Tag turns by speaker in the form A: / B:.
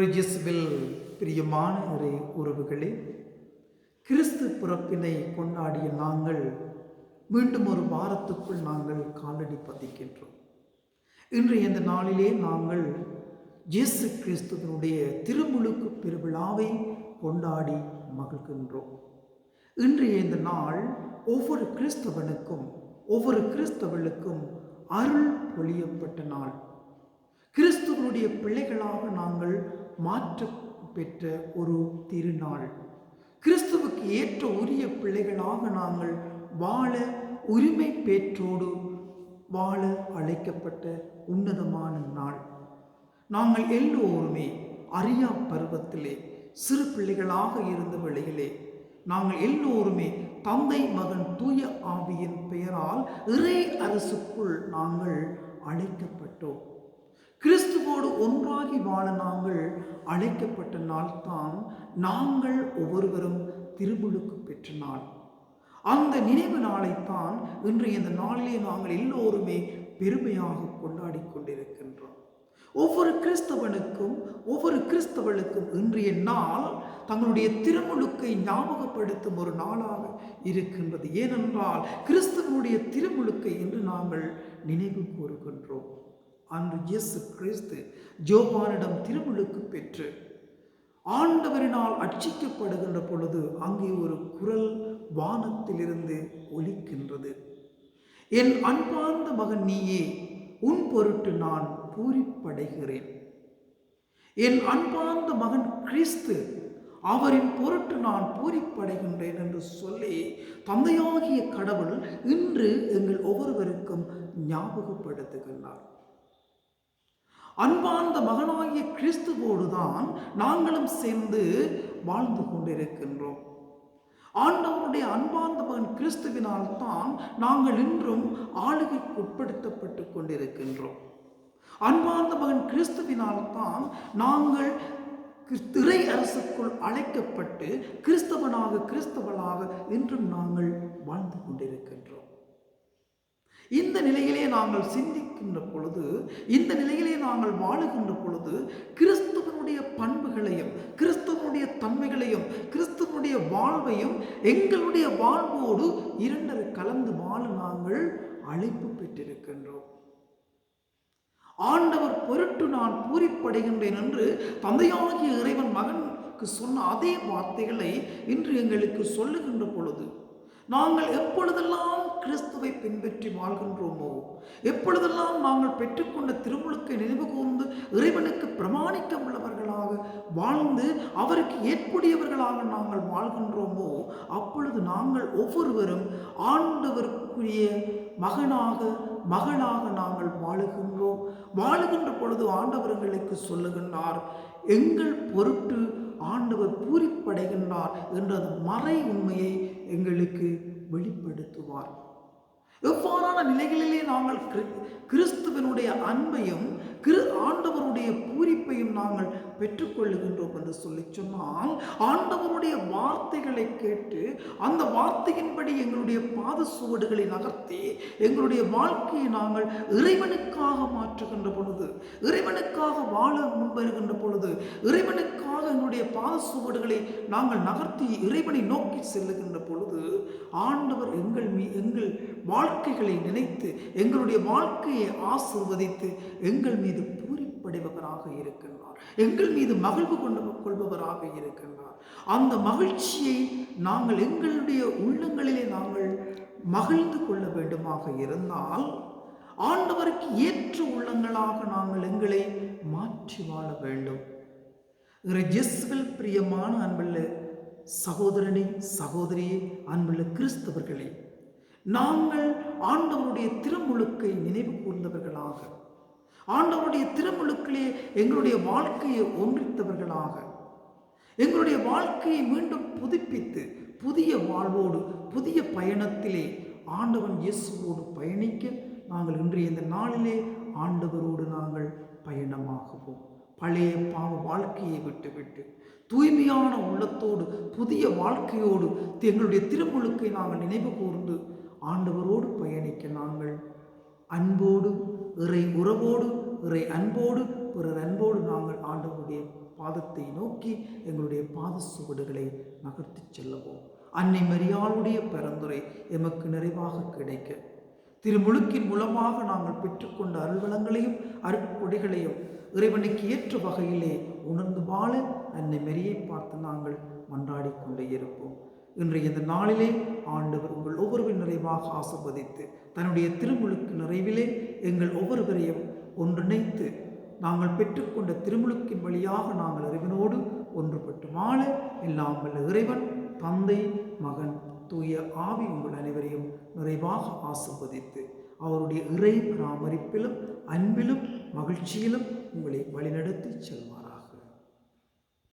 A: இயேசுவில் பிரியமான இறை உறவுகளே, கிறிஸ்து பிறப்பினை கொண்டாடிய நாங்கள் மீண்டும் ஒரு வாரத்துக்குள் நாங்கள் காலடி பதிக்கின்றோம். இன்றைய இந்த நாளிலே நாங்கள் இயேசு கிறிஸ்துவனுடைய திருமுழுக்கு பெருவிழாவை கொண்டாடி மகிழ்கின்றோம். இன்றைய இந்த நாள் ஒவ்வொரு கிறிஸ்தவனுக்கும் ஒவ்வொரு கிறிஸ்தவர்களுக்கும் அருள் பொழியப்பட்ட நாள். கிறிஸ்துவனுடைய பிள்ளைகளாக நாங்கள் மாற்ற பெற்ற ஒரு திருநாள். கிறிஸ்துவுக்கு ஏற்ற உரிய பிள்ளைகளாக நாங்கள் வாழ உரிமை பெற்றோடு வாழ அழைக்கப்பட்ட உன்னதமான நாள். நாங்கள் எல்லோருமே அறியா பருவத்திலே சிறு பிள்ளைகளாக இருந்த வேளையிலே நாங்கள் எல்லோருமே தந்தை மகன் தூய ஆவியின் பெயரால் இறை அரசுக்குள் நாங்கள் அழைக்கப்பட்டோம். கிறிஸ்துவோடு ஒன்றாகி வாழ நாங்கள் அழைக்கப்பட்ட நாள் தான் நாங்கள் ஒவ்வொருவரும் திருமுழுக்கு பெற்ற நாள். அந்த நினைவு நாளைத்தான் இன்றைய இந்த நாளிலே நாங்கள் எல்லோருமே பெருமையாக கொண்டாடி கொண்டிருக்கின்றோம். ஒவ்வொரு கிறிஸ்தவனுக்கும் ஒவ்வொரு கிறிஸ்தவனுக்கும் இன்றைய நாள் தங்களுடைய திருமுழுக்கை ஞாபகப்படுத்தும் ஒரு நாளாக இருக்கின்றது. ஏனென்றால் கிறிஸ்தவனுடைய திருமுழுக்கை இன்று நாங்கள் நினைவு கூறுகின்றோம். அன்று இயேசு கிறிஸ்து யோவானிடம் திருமுழுக்கு பெற்று ஆண்டவரினால் அர்ச்சிக்கப்படுகின்ற பொழுது அங்கே ஒரு குரல் வானத்திலிருந்து ஒலிக்கின்றது. என் அன்பார்ந்த மகன் நீயே, உன் பொருட்டு நான் பூரிப்படைகிறேன். என் அன்பார்ந்த மகன் கிறிஸ்து, அவரின் பொருட்டு நான் பூரிப்படைகின்றேன் என்று சொல்லி தந்தையாகிய கடவுள் இன்று எங்கள் ஒவ்வொருவருக்கும் ஞாபகப்படுத்துகின்றார். அன்பார்ந்த மகனாகிய கிறிஸ்துவோடு தான் நாங்களும் சேர்ந்து வாழ்ந்து கொண்டிருக்கின்றோம். ஆண்டவருடைய அன்பார்ந்த மகன் கிறிஸ்துவினால் தான் நாங்கள் இன்றும் ஆளுகைக்கு உட்படுத்தப்பட்டு கொண்டிருக்கின்றோம். அன்பார்ந்த மகன் கிறிஸ்துவினால் தான் நாங்கள் இறை அரசுக்குள் அழைக்கப்பட்டு கிறிஸ்தவனாக இன்றும் நாங்கள் வாழ்ந்து கொண்டிருக்கின்றோம். இந்த நிலையிலே நாங்கள் சிந்திக்கின்ற பொழுது, இந்த நிலையிலே நாங்கள் வாழுகின்ற பொழுது கிறிஸ்துவனுடைய பண்புகளையும் கிறிஸ்துவனுடைய தன்மைகளையும் கிறிஸ்துவனுடைய வாழ்வையும் எங்களுடைய வாழ்வோடு இரண்டரை கலந்து வாழ நாங்கள் அழைப்பு பெற்றிருக்கின்றோம். ஆண்டவர் பொருட்டு நான் பூரிப்படைகின்றேன் என்று தந்தையாகிய இறைவன் மகனுக்கு சொன்ன அதே வார்த்தைகளை இன்று எங்களுக்கு சொல்லுகின்ற பொழுது நாங்கள் எப்பொழுதெல்லாம் கிறிஸ்துவை பின்பற்றி வாழ்கின்றோமோ, எப்பொழுதெல்லாம் நாங்கள் பெற்றுக்கொண்ட திருமுழுக்கை நினைவு கூர்ந்து இறைவனுக்கு பிரமாணிக்க உள்ளவர்களாக வாழ்ந்து அவருக்கு ஏற்புடையவர்களாக நாங்கள் வாழ்கின்றோமோ, அப்பொழுது நாங்கள் ஒவ்வொருவரும் ஆண்டவருக்குரிய மகளாக நாங்கள் வாழுகின்ற பொழுது ஆண்டவர் எங்களுக்கு சொல்லுகின்றார், எங்கள் பொருட்டு ஆண்டவர் பூரிப்படைகின்றார் என்ற மறை உண்மையை எங்களுக்கு வெளிப்படுத்துவார். எவ்வாறான நிலைகளிலே நாங்கள் கிறிஸ்துவனுடைய அன்பையும் ஆண்டவருடைய பூரிப்பையும் நாங்கள் பெற்றுக்கொள்ளுகின்றோம் என்று சொல்லி சொன்னால், ஆண்டவருடைய வார்த்தைகளை கேட்டு அந்த வார்த்தையின்படி எங்களுடைய பாத சுவடுகளை நகர்த்தி எங்களுடைய வாழ்க்கையை நாங்கள் இறைவனுக்காக மாற்றுகின்ற பொழுது, இறைவனுக்காக வாழ முன்வருகின்ற பொழுது, இறைவனுக்காக எங்களுடைய பாத சுவடுகளை நாங்கள் நகர்த்தி இறைவனை நோக்கி செல்லுகின்ற பொழுது ஆண்டவர் எங்கள் வாழ்க்கைகளை நினைத்து எங்களுடைய வாழ்க்கையை ஆசீர்வதித்து எங்கள் மீது பூரிப்படைபவராக இருக்கின்றார், எங்கள் மீது மகிழ்வு கொள்பவராக இருக்கின்றார். அந்த மகிழ்ச்சியை நாங்கள் எங்களுடைய உள்ளங்களிலே நாங்கள் மகிழ்ந்து கொள்ள வேண்டுமாக இருந்தால் ஆண்டவருக்கு ஏற்ற உள்ளங்களாக நாங்கள் எங்களை மாற்றி வாழ வேண்டும். இயேசுவில் பிரியமான அன்புள்ள சகோதரனே, சகோதரியே, அன்புள்ள கிறிஸ்தவர்களே, நாங்கள் ஆண்டவருடைய திருமுழுக்கை நினைவு கூர்ந்தவர்களாக, ஆண்டவருடைய திருமுழுக்கிலே எங்களுடைய வாழ்க்கையை ஒன்றித்தவர்களாக, எங்களுடைய வாழ்க்கையை மீண்டும் புதுப்பித்து புதிய வாழ்வோடு புதிய பயணத்திலே ஆண்டவன் இயேசுவோடு பயணிக்க நாங்கள் இன்றைய இந்த நாளிலே ஆண்டவரோடு நாங்கள் பயணமாகுவோம். பழைய பாவ வாழ்க்கையை விட்டுவிட்டு தூய்மையான உள்ளத்தோடு புதிய வாழ்க்கையோடு எங்களுடைய திருமுழுக்கை நாங்கள் நினைவு கூர்ந்து ஆண்டவரோடு பயணிக்க நாங்கள் அன்போடு இறை உறவோடு இறை அன்போடு பிறர் அன்போடு நாங்கள் ஆண்டவருடைய பாத பாதத்தை நோக்கி எங்களுடைய பாத சுவடுகளை நகர்த்தி செல்லவும் அன்னை மரியாளுடைய பரிந்துரை எமக்கு நிறைவாக கிடைக்க திருமுழுக்கின் மூலமாக நாங்கள் பெற்றுக்கொண்ட அருள்வளங்களையும் அருட்கொடைகளையும் இறைவனுக்கு ஏற்ற வகையிலே உணர்ந்து வாழ அன்னை மரியை பார்த்து நாங்கள் மன்றாடி கொண்டே இருப்போம். இன்றைய இந்த நாளிலே ஆண்டவர் உங்கள் ஒவ்வொருவரும் நிறைவாக ஆசீர்வதித்து தன்னுடைய திருமுழுக்கு நிறைவிலே எங்கள் ஒவ்வொருவரையும் ஒன்றிணைத்து நாங்கள் பெற்றுக்கொண்ட திருமுழுக்கின் வழியாக நாங்கள் இறைவனோடு ஒன்றுபட்டு வாழ எல்லாம் வல்ல இறைவன் தந்தை மகன் தூய ஆவி உங்கள் அனைவரையும் நிறைவாக ஆசீர்வதித்து அவருடைய இறை பராமரிப்பிலும் அன்பிலும் மகிழ்ச்சியிலும் உங்களை வழிநடத்தி செல்வார்.